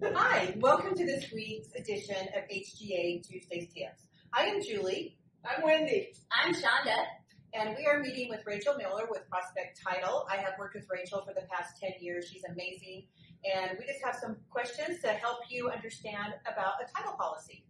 Hi, welcome to this week's edition of HGA Tuesday's Tips. I am Julie. I'm Wendy. I'm Shonda. And we are meeting with Rachel Miller with Prospect Title. I have worked with Rachel for the past 10 years. She's amazing. And we just have some questions to help you understand about a title policy.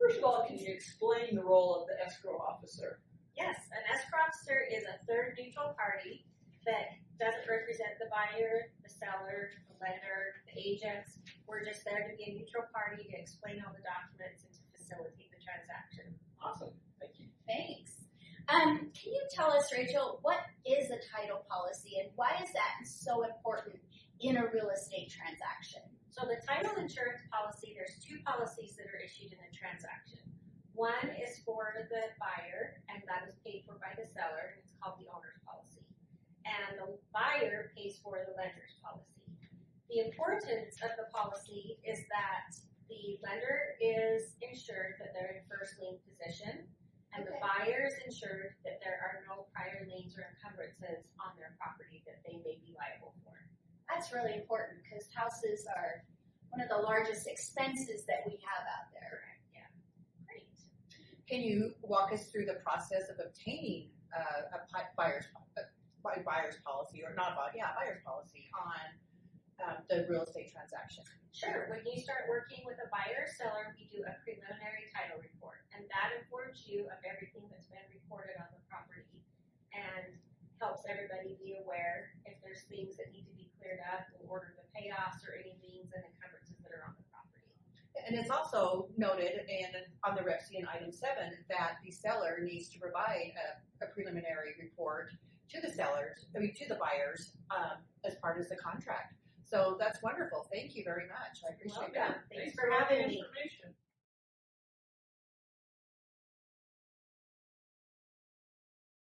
First of all, can you explain the role of the escrow officer? Yes, an escrow officer is a third neutral party that doesn't represent the buyer, the seller, the lender, the agents. We're just there to be a neutral party to explain all the documents and to facilitate the transaction. Awesome. Thank you. Thanks. Can you tell us, Rachel, what is a title policy and why is that so important in a real estate transaction? So the title insurance policy, there's two policies that are issued in a transaction. One is for the buyer, and that is paid for by the seller, and it's called the owner's policy. And the buyer pays for the lender's policy. The importance of the policy is that the lender is insured that they're in first lien position, and the buyer is insured that there are no prior liens or encumbrances on their property that they may be liable for. That's really important because houses are one of the largest expenses that we have out there. Yeah, great. Can you walk us through the process of obtaining a buyer's policy, or not buyer's policy on the real estate transaction? Sure. When you start working with a buyer or seller, we do a preliminary title report, and that informs you of everything that's been reported on the property and helps everybody be aware if there's things that need to be cleared up in order to payoffs or any liens and encumbrances that are on the property. And it's also noted on the Rep C in item 7 that the seller needs to provide a preliminary report to the buyers as part of the contract. So that's wonderful. Thank you very much. I appreciate that. Thanks for having me.